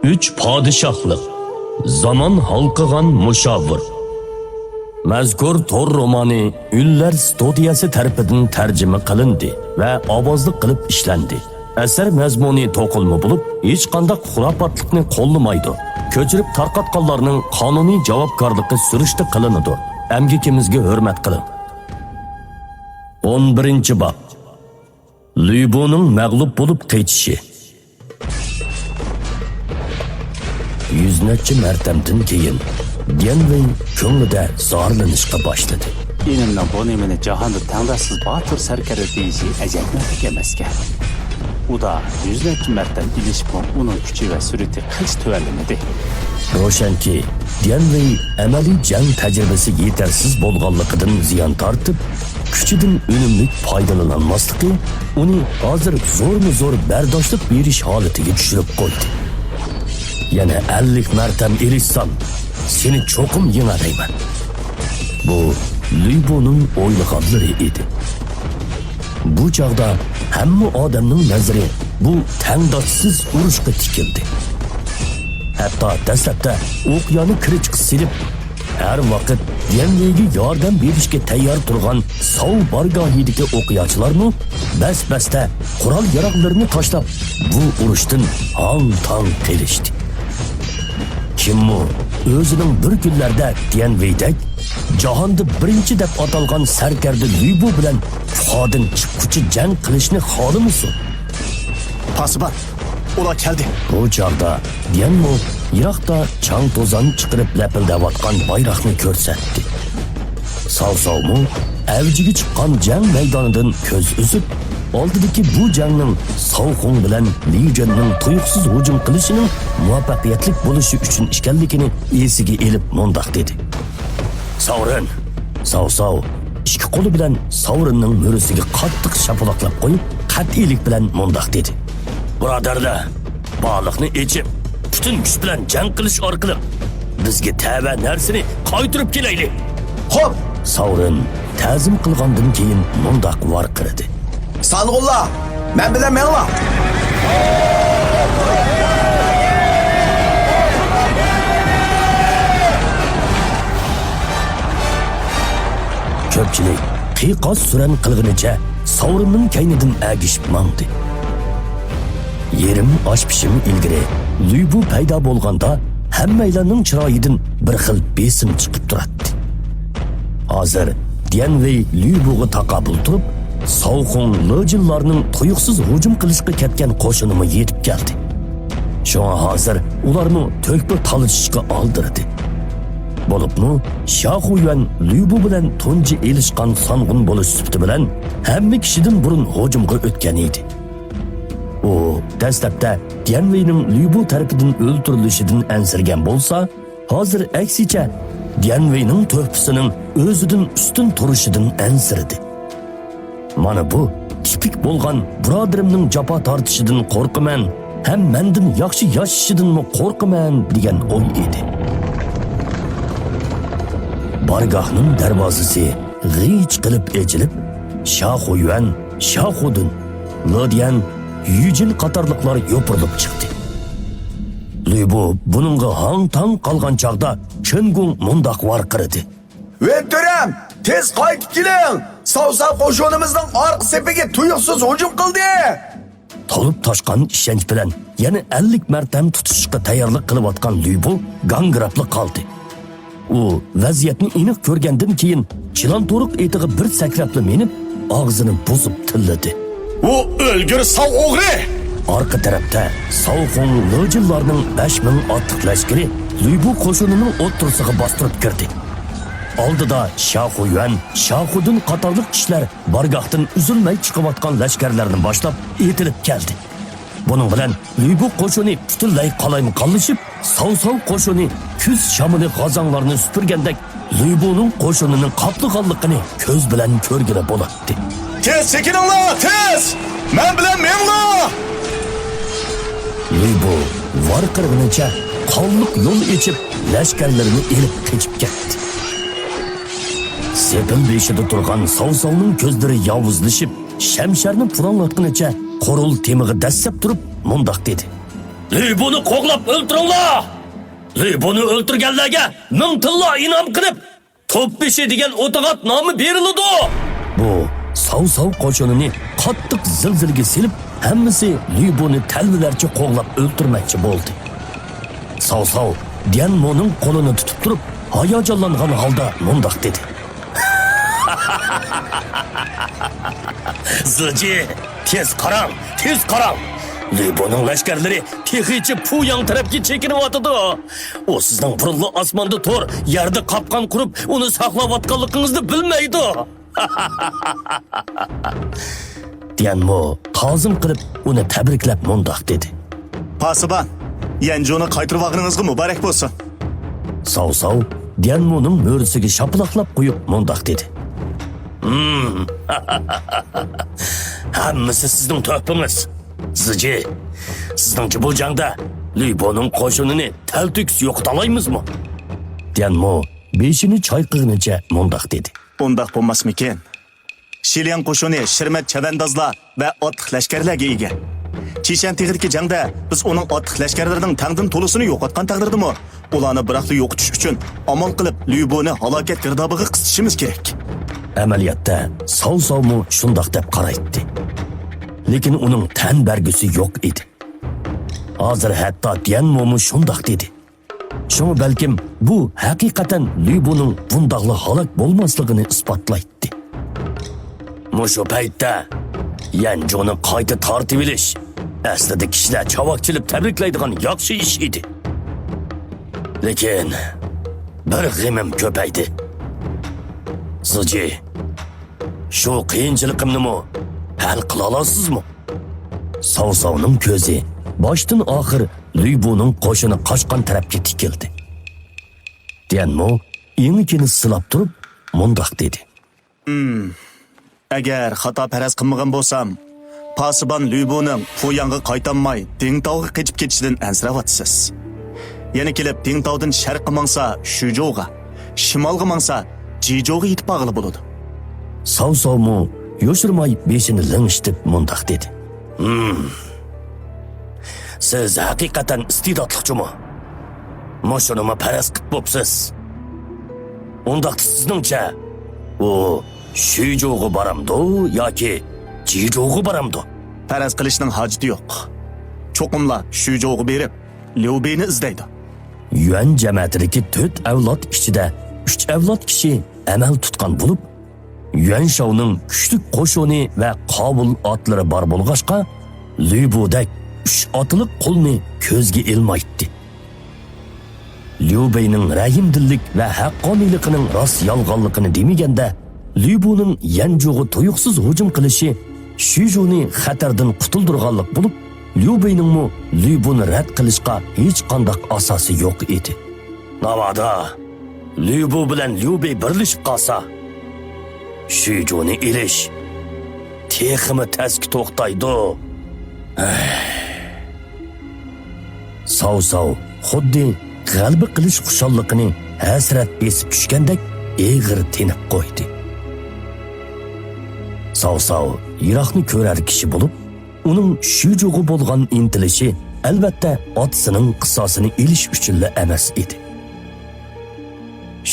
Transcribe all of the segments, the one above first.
Üç padişahlık, zaman halkıgan muşavvir. Mazkur tor romani Üllər Studiyasi tarafidan tarjima qilindi va ovozli qilib ishlandi. Asar mazmuni to'qilma bo'lib, hech qanday xurofotlikni qo'llamaydi. Ko'chirib tarqatganlarning qonuniy javobgarligi surishti qilinadi. Amgikimizga hurmat qiling. 11-bob. Lüybuning mag'lub bo'lib qaytishi. Yüzneçi mertemden keyin Genvey ko'nglida zorlanishga boshladi. Enimning bu nemini jahonda tangdassiz botir sarkara deyishi ajablanarli emasga. U da yüzneçi mertem ilishib uning kuchi va surati qancha tuvallanadi. Ro'shanki, Genvey amaliy jang tajribasi yetarsiz bo'lganligidan ziyon tortib, kuchidan unumli foydalanolmasligi uni hozir zo'r bardoshlik berish holatiga tushirib qo'ydi. Yana 50 martam erishsam, seni cho'qim yeng'alayman. Bu Lüybuning o'ylaganlari edi. Bu chog'da hamma odamning nazari bu tangdoshsiz urushga tikildi. Hatto dastlabda o'qyoni kirichqi silib, har vaqt Genveyga yordam berishga tayyor turgan sov bargohidagi o'qiyochilarni bas-basda qurol yaroqlarini tashlab, bu urushdan hang-tang qilishdi. Kimmo o'zining bir kunlarda Genveydek jahonda birinchi deb atalgan sarkarda Lüybu bilan fuqodin chiqquchi jang qilishni xohlamisan? Pasibat, ular keldi. Bu chog'da Genmo Iroqda chang to'zon chiqarib lapildayotgan bayroqni ko'rsatdi. Savsovmu avjiga chiqqan jang maydonidan ko'z uzib, oldidagi bu jangning Savxun bilan Lijinning tuyuqsiz hujum qilishining muvaffaqiyatli bo'lishi uchun ekanligini esiga elib mundoq dedi. Savrin, Savsov ikki qo'li bilan Savrinning mo'risiga qattiq shapaloqlab qo'yib, qat'iylik bilan mundoq dedi. Birodarlar, baliqni echib, butun kuch bilan jang qilish orqali bizga tava narsani qaytirib kelaylik. Xo'p, Savrin ta'zim qilgandan keyin mundoq varqiradi. Sanğullah, men bilan menla. Ko'pchilik qiyoqos suran qilg'inicha Savrinning kaynidan agishib mangdi. Yerim oshpishim ilgari Lüybu paydo bo'lganda hammalarning chiroyidan bir xil besim chiqib turadi. Hozir Genvey Lüybuga taqabul turib, Savxun Lijinlarning tuyuqsiz hujum qilishga ketgan qo'shinimi yetib keldi. Shunga hozir ularni to'kpa talishishga oldirdi. Bo'libmi, Shahuyuan Lüybu bilan tunji elishgan sanğun bo'lish sifati bilan hamma kishidan burun hujumga o'tgan edi. U dastlabda Genveyning Lüybu tarafidan o'ltirilishidan ansirgan bo'lsa, hozir aksicha Genveyning to'pisining o'zidan ustun turishidan ansirdi. Mana bu tipik bo'lgan birodarimning jafo tortishidan qo'rqaman, ham mendan yaxshi yashashidan qo'rqaman degan o'y edi. Bargohning darvozasi g'ij qilib echilib, Shahuyuan, Shahudun, Lodian, Yujin qatorliqlar yopirilib chiqdi. Lüybu buningga hang-tang qolgan chog'da Chöngung mundoq varqirdi. Venturam, tez qaytib keling. Savsa qo'shinimizning orqa sepiga tuyuqsiz hujum qildi. To'lib toshgan ishonch bilan yana 50 martam tutishga tayyorlik qilayotgan Lüybu gangrabli qoldi. U vaziyatni aniq ko'rgandan keyin chilanto'riq etiga bir sakrabli menib, og'zini buzib tilladi. U o'lgur sav o'g'ri. Arka tarafda Savxun Lijinlarning 5000 ortiq lashkari Lüybu qo'shinining o'ttirsig'iga bostirib kirdi. Oldida Shahuyuan, Shahudun qatorliq kishilar bargohdan uzilmay chiqayotgan lashkarlarni boshlab etilib keldi. Buning bilan Lüybu qo'shini butunlay qalaymi-qallashib, Savsov qo'shini kuz shamili g'azonlarni supurgandek Lüybuning qo'shinining qatliqanligini ko'z bilan ko'rgili bo'ladi. Tez çekininglar, tez! Men bilan menla! Lüybu varqirg'inicha qonliq yo'l echib lashkarlarini elib qochib ketdi. Sepil beshida turgan Savsovning ko'zlari yovuzlashib, shamsharni puranglatgunicha qo'rul temig'i dassab turib mundoq dedi. Lübuni qo'g'lab o'ltiringlar. Lübuni o'ltirganlarga 1000 tilla inom qilib, to'pbeshi degan o'tig'at nomi beriladi. Bu Sav qo'shinini qattiq zilzilaga silib, hammasi Lübuni talvilarcha qo'g'lab o'ltirmoqchi bo'ldi. Sav Dianmo'ning qo'lini tutib turib, hayajonlangan holda mundoq dedi. Zici, tez qarang. Lübunun lashkarlari tehichi Puyang tarafga chekinib o'tadi. O sizning burunli osmonda tur, yerda qopqon qurib, uni saqlayotganligingizni bilmaydi. Dianmo ta'zim qilib, uni tabriklab mundoq dedi. Pasiban, Yanjoni qaytirib olganingizga muborak bo'lsin. Sav Dianmo'ning mo'risiga shapaloqlab qo'yib mundoq dedi. Hammasi sizning to'pingiz. Zici, sizningcha bu jangda Lübunun qo'shinini taltiks yo'qotalamizmi? Dianmo beshini chayqig'inicha mundoq dedi. Undaq bo'lmasmikin? Shilian qo'shini Shirmat chavandozlar va otliq lashkarlarga ega. Chishan tig'idagi jangda biz uning otliq lashkarlarining tangdim to'lisini yo'qotgan taqdirdami, ularni biroqli yo'qotish uchun amal qilib Lübuni halokat girdobiga qisitishimiz kerak. Amaliyotda Sav-Savmu shundoq deb qaraydi. Lekin uning tan bergisi yo'q edi. Hozir hatto Dianmo'mu shundoq dedi. Shuni balkim bu haqiqatan Lübuning bundaqli halok bo'lmasligini isbotlaydi. Mushu paytda Yanjoni qayta tortib olish aslida kishilar chavaqchilib tabriklaydigan yaxshi ish edi. Lekin bir g'imim ko'paydi. Zici, shu qiyinchiligimni hal qila olasizmi? Sav-Savning ko'zi boshdan oxir Lübuning qo'shini qochgan tarafga tikildi. Dianmo enikini silab turib mundoq dedi. Agar xato faraz qilmagan bo'lsam, Pasiban Lübuning Puyangga qaytanmay Dingtauga qochib ketishidan ansirayotsiz. Yana kelib Dingtaudan sharqqa mangsa Shujouga, shimolga mangsa Jijouga yetib og'ili bo'ladi. Sav-Savmu yoshirmay beshini ling'ishtirib mundoq dedi. Siz haqiqatan iste'dodlichimi? Moshunimi faraz qilib bo'psiz. Undaqda sizningcha u Shujouga boramdi yoki Jijouga boramdi? Faraz qilishning hojati yo'q. Cho'qimlar Shujouga berib, Liubeyni izlaydi. Yuan jamoatidagi 4 avlod ichida 3 avlod kishi amal tutgan bo'lib, Yuan Shouning kuchli qo'shini va qobul otlari bor bo'lg'ashqa, Lübudak 3 otliq qo'lni ko'zga ilmaydi. Liubeyning rahimdillik va haqqoniyligining rost yolg'onligini demaganda, Lübuning Yanjuga tuyuqsiz hujum qilishi Shujuni xatardan qutuldirganlik bo'lib, Liubeyningmi Lübuni rad qilishga hech qanday asosi yo'q edi. Navada Lübu bilan Liubey birlashib qolsa, Shujuni ilish texmi taski to'xtaydi. Sav xuddi g'alaba qilish xushalligini hasrat besib tushgandek eg'ir tinib qo'ydi. Sav yiroqni ko'rar kishi bo'lib, uning Shujouga bo'lgan intilishi albatta otasining qissosini elish uchun emas edi.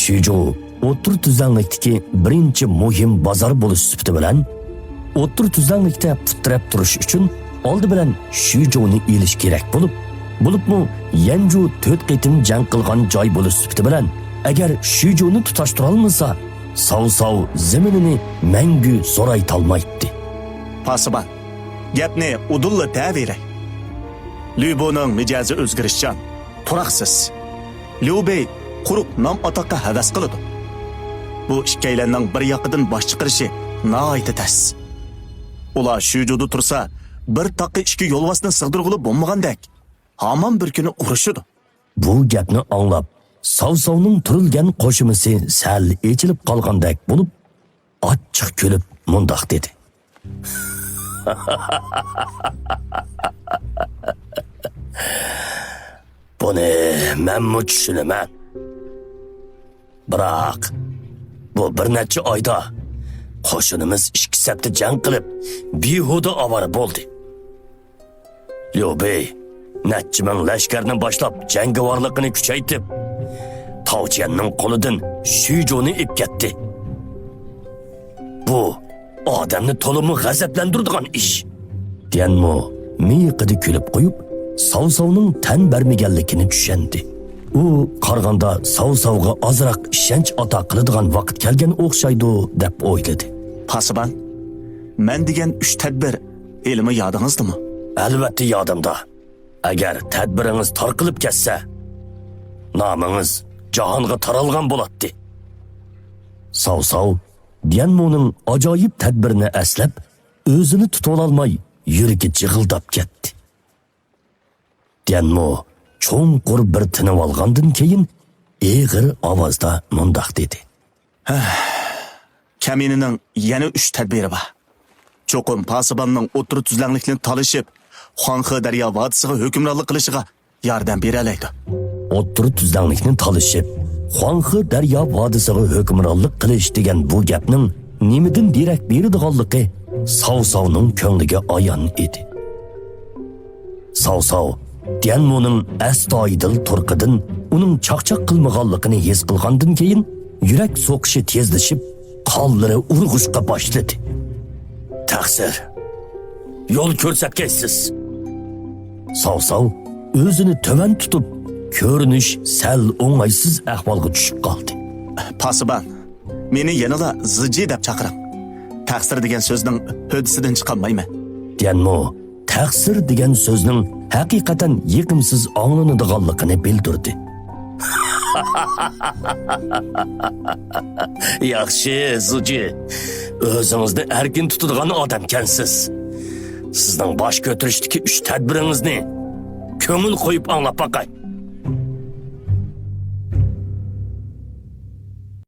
Shujou o'tir tuzanlikdagi birinchi muhim bozor bo'lish sifati bilan o'tir tuzanlikda putrab turish uchun oldi bilan Shujouni elish kerak bo'libmi Yanju 4 qitim jang qilgan joy bo'lish sifati bilan agar Shujouni tutashtira olmasa, Sav zaminini mangu so'raytolmaydi. Pasiban, gapni udulla ta'viray. Lübuning mijozi o'zgarishchan, turaqsiz. Liubey quruq nom atoqqa havas qiladi. Bu ikkaylarning bir yoqidan bosh chiqarishi nihoyat tas. Ular Shujuda tursa, bir taqi ikki yo'lvasni sig'dirg'ili bo'lmagandek, hamon bir kuni urushidi. Bu gapni anglab, Sav-Savning turilgan qo'shimisi sal echilib qolgandek bo'lib, achchiq kulib mundoq dedi. Buni menmi tushunaman. Biroq bu bir necha oyda qo'shinimiz 2 safda jang qilib, behuda ovora bo'ldi. Liubey necha ming lashkarni boshlab jangovorligini kuchaytib, Tavchiyanning qo'lidan Shujoni ib ketdi. Bu odamni to'limi g'azablantiradigan ish. Dianmo miyiqida kulib qo'yib, Savsavning tan bermaganligini tushundi. U qarg'anda Savsavga ozroq ishonch ato qiladigan vaqt kelgan o'xshaydi deb o'yladi. Pasiban, men degan 3 tadbir elimi yodingizdami? Albatta yodimda. Agar tadbiringiz tarqilib ketsa, nomingiz jahonga taralgan bo'ladi. Savsav Dianmoning ajoyib tadbirini eslab, o'zini tuta olmay yuragi jig'ildab ketdi. Dianmo cho'nqur bir tinib olgandan keyin eg'ir ovozda mundoq dedi. Kaminining yana 3 tadbiri bor. Cho'qim Pasibanning o'tir tuzlanlikni talishib, Xuanxe daryo vodisiga hukmronlik qilishiga yordam beralaydi. O'tir tuzlanlikni talishib, Xuanxe daryo vodisiga hukmronlik qilish degan bu gapning nimidan derak beradiganligi Savsavning ko'ngliga ayon edi. Savsav Dianmoning astoydil turqidan uning chaqchaq qilmaganligini his qilgandan keyin yurak so'qishi tezlashib, qonlari urg'ishqa boshladi. Taqsir, yo'l ko'rsatgaysiz. Savsav o'zini tuvan tutib, ko'rinish sal o'ng'aysiz ahvolga tushib qoldi. Pasiban, meni yanada Ziji deb chaqiring. Taqsir degan so'zning hodisidan chiqolmayman. Dianmo taqsir degan so'zning haqiqatan yiqimsiz anglanadiganligini bildirdi. Yaxshi, Zuji. O'zingizni erkin tutadigan odamkansiz. Sizning bosh ko'tarishdagi 3 tadbiringizni ko'ngil qo'yib anglab boqay.